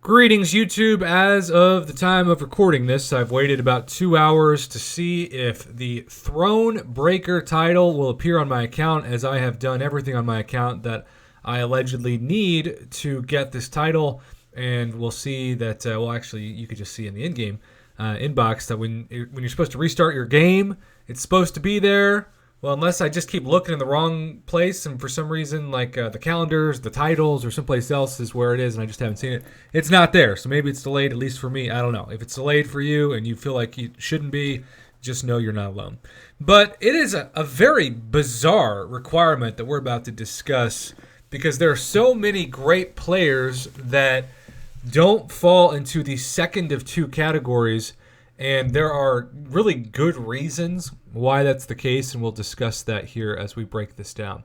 Greetings, YouTube. As of the time of recording this, I've waited about 2 hours to see if the Throne Breaker title will appear on my account, as I have done everything on my account that I allegedly need to get this title. And we'll see that, actually, you could just see in the in-game inbox that when you're supposed to restart your game, it's supposed to be there. Well, unless I just keep looking in the wrong place and for some reason, like the calendars, the titles, or someplace else is where it is and I just haven't seen it, it's not there. So maybe it's delayed, at least for me. I don't know. If it's delayed for you and you feel like it shouldn't be, just know you're not alone. But it is a very bizarre requirement that we're about to discuss because there are so many great players that don't fall into the second of two categories. And there are really good reasons why that's the case, and we'll discuss that here as we break this down.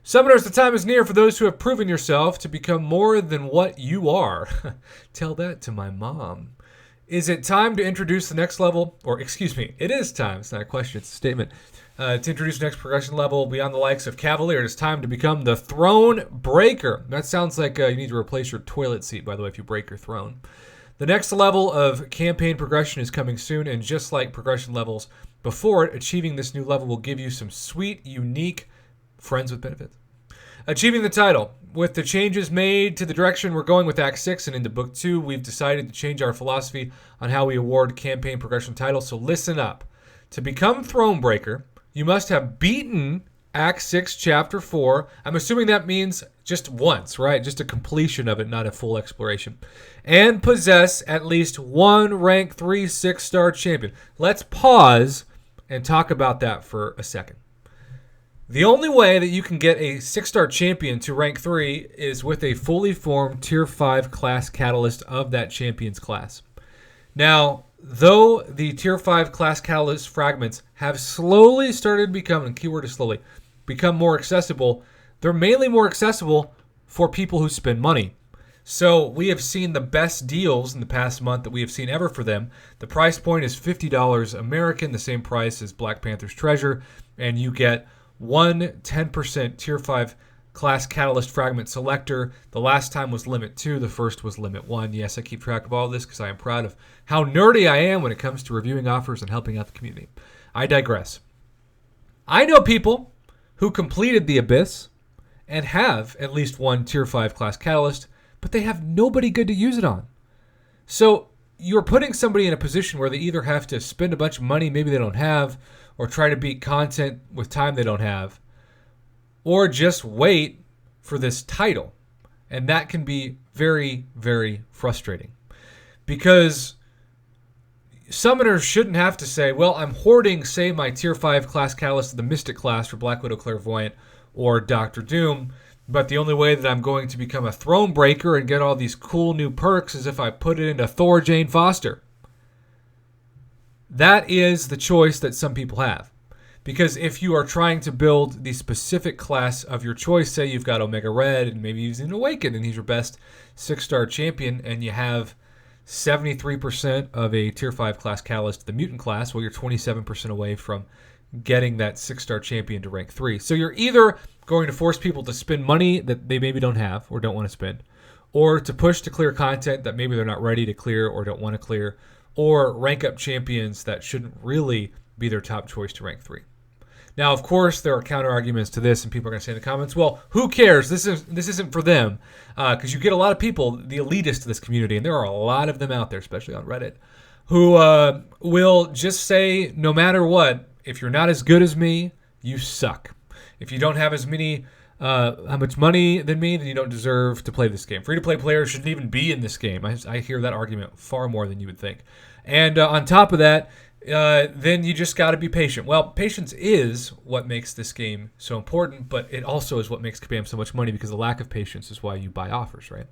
Summoners, the time is near for those who have proven yourself to become more than what you are. Tell that to my mom. Is it time to introduce the next level? Or, excuse me, it is time. It's not a question, it's a statement. To introduce the next progression level beyond the likes of Cavalier, it is time to become the Throne Breaker. That sounds like you need to replace your toilet seat, by the way, if you break your throne. The next level of campaign progression is coming soon, and just like progression levels before it, achieving this new level will give you some sweet, unique friends with benefits. Achieving the title. With the changes made to the direction we're going with Act 6 and into Book 2, we've decided to change our philosophy on how we award campaign progression titles, so listen up. To become Thronebreaker, you must have beaten Act 6, Chapter 4. I'm assuming that means just once, right? Just a completion of it, not a full exploration. And possess at least one rank 3 6-star champion. Let's pause and talk about that for a second. The only way that you can get a 6-star champion to rank 3 is with a fully formed Tier 5 class catalyst of that champion's class. Now, though the Tier 5 class catalyst fragments have slowly started becoming, keyword is slowly, become more accessible, they're mainly more accessible for people who spend money. So we have seen the best deals in the past month that we have seen ever for them. The price point is $50 American, the same price as Black Panther's Treasure, and you get one 10% Tier 5 class catalyst fragment selector. The last time was Limit 2, the first was Limit 1. Yes, I keep track of all of this because I am proud of how nerdy I am when it comes to reviewing offers and helping out the community. I digress. I know people who completed the Abyss and have at least one Tier 5 class catalyst, but they have nobody good to use it on. So you're putting somebody in a position where they either have to spend a bunch of money maybe they don't have, or try to beat content with time they don't have, or just wait for this title. And that can be very, very frustrating. Because summoners shouldn't have to say, well, I'm hoarding, say, my Tier 5 class catalyst of the Mystic class for Black Widow Clairvoyant or Doctor Doom, but the only way that I'm going to become a Throne Breaker and get all these cool new perks is if I put it into Thor Jane Foster. That is the choice that some people have. Because if you are trying to build the specific class of your choice, say you've got Omega Red and maybe using Awaken and he's your best 6-star champion, and you have 73% of a Tier 5 class catalyst, the Mutant class, well, you're 27% away from getting that 6-star champion to rank 3. So you're either going to force people to spend money that they maybe don't have or don't want to spend, or to push to clear content that maybe they're not ready to clear or don't want to clear, or rank up champions that shouldn't really be their top choice to rank 3. Now, of course, there are counter arguments to this, and people are going to say in the comments, well, who cares? This isn't for them. Because you get a lot of people, the elitists of this community, and there are a lot of them out there, especially on Reddit, who will just say, no matter what, if you're not as good as me, you suck. If you don't have as much money than me, then you don't deserve to play this game. Free-to-play players shouldn't even be in this game. I hear that argument far more than you would think. And on top of that, then you just got to be patient. Well, patience is what makes this game so important, but it also is what makes Kabam so much money, because the lack of patience is why you buy offers, right?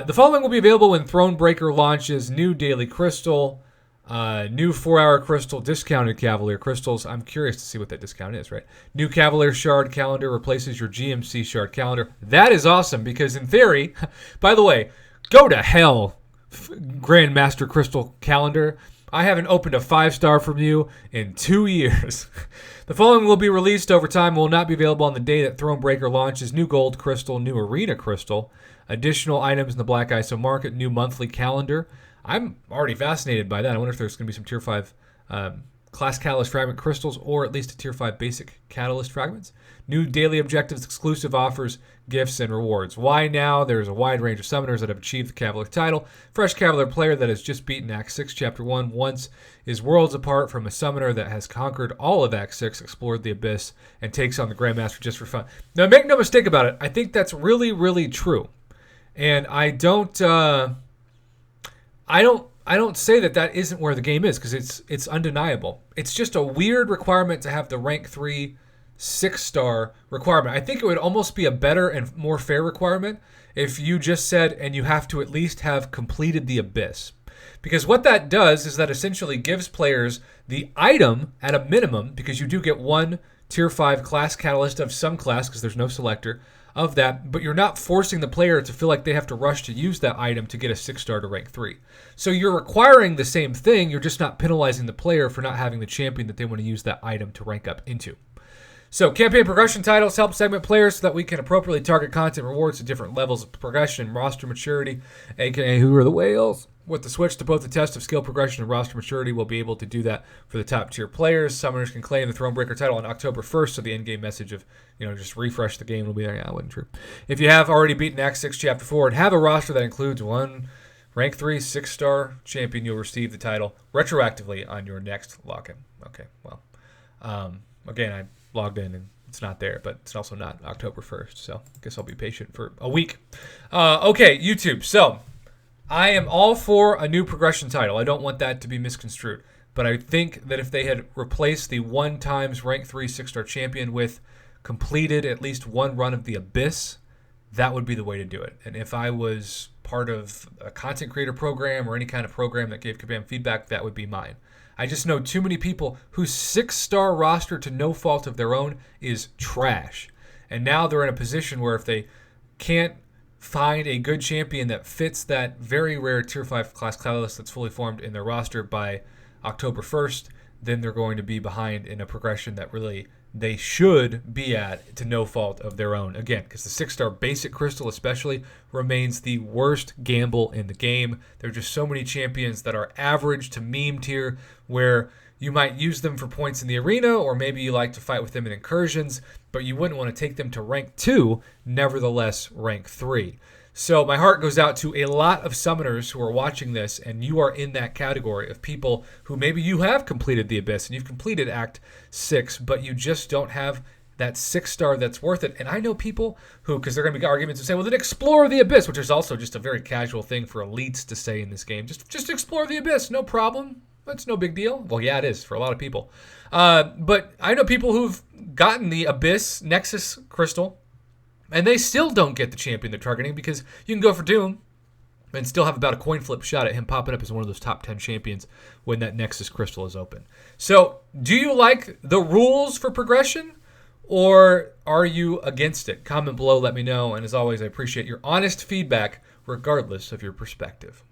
The following will be available when Thronebreaker launches: new Daily Crystal, new 4-hour crystal, discounted Cavalier crystals. I'm curious to see what that discount is, right? New Cavalier Shard calendar replaces your GMC Shard calendar. That is awesome, because in theory, by the way, go to hell, Grandmaster Crystal calendar. I haven't opened a 5-star from you in 2 years. The following will be released over time and will not be available on the day that Thronebreaker launches: new Gold Crystal, new Arena Crystal, additional items in the Black ISO market, new monthly calendar. I'm already fascinated by that. I wonder if there's going to be some Tier 5 Class Catalyst Fragment crystals, or at least a Tier 5 basic Catalyst fragments. New daily objectives, exclusive offers, gifts, and rewards. Why now? There's a wide range of summoners that have achieved the Cavalier title. Fresh Cavalier player that has just beaten Act 6 Chapter 1 once is worlds apart from a summoner that has conquered all of Act 6, explored the Abyss, and takes on the Grandmaster just for fun. Now, make no mistake about it. I think that's really, really true. And I don't say that isn't where the game is, because it's undeniable. It's just a weird requirement to have the rank 3 6-star requirement. I think it would almost be a better and more fair requirement if you just said, and you have to at least have completed the Abyss. Because what that does is that essentially gives players the item at a minimum, because you do get one Tier 5 class catalyst of some class, because there's no selector of that, but you're not forcing the player to feel like they have to rush to use that item to get a 6-star to rank 3. So you're requiring the same thing, you're just not penalizing the player for not having the champion that they want to use that item to rank up into. So campaign progression titles help segment players so that we can appropriately target content rewards to different levels of progression and roster maturity, aka who are the whales. With the switch to both the test of skill progression and roster maturity, we'll be able to do that for the top tier players. Summoners can claim the Thronebreaker title on October 1st, so the end-game message of, just refresh the game will be there. Yeah, that wasn't true. If you have already beaten Act 6 Chapter 4 and have a roster that includes one rank 3 6-star champion, you'll receive the title retroactively on your next login. Okay, well, again, I logged in and it's not there, but it's also not October 1st, so I guess I'll be patient for a week. Okay, YouTube. So I am all for a new progression title. I don't want that to be misconstrued, but I think that if they had replaced the 1 times rank 3 6-star champion with completed at least one run of the Abyss, that would be the way to do it. And if I was part of a content creator program or any kind of program that gave Kabam feedback, that would be mine. I just know too many people whose 6-star roster, to no fault of their own, is trash. And now they're in a position where if they can't find a good champion that fits that very rare Tier 5 class catalyst that's fully formed in their roster by October 1st, then they're going to be behind in a progression that really they should be at, to no fault of their own. Again, because the 6-star basic crystal especially remains the worst gamble in the game. There are just so many champions that are average to meme tier, where you might use them for points in the arena, or maybe you like to fight with them in incursions, but you wouldn't want to take them to rank 2, nevertheless rank 3. So my heart goes out to a lot of summoners who are watching this, and you are in that category of people who maybe you have completed the Abyss and you've completed Act 6, but you just don't have that 6-star that's worth it. And I know people who, because there are going to be arguments who say, well, then explore the Abyss, which is also just a very casual thing for elites to say in this game. Just explore the Abyss, no problem. That's no big deal. Well, yeah, it is for a lot of people. But I know people who've gotten the Abyss Nexus Crystal, and they still don't get the champion they're targeting, because you can go for Doom and still have about a coin flip shot at him popping up as one of those top 10 champions when that Nexus Crystal is open. So, do you like the rules for progression, or are you against it? Comment below, let me know. And as always, I appreciate your honest feedback, regardless of your perspective.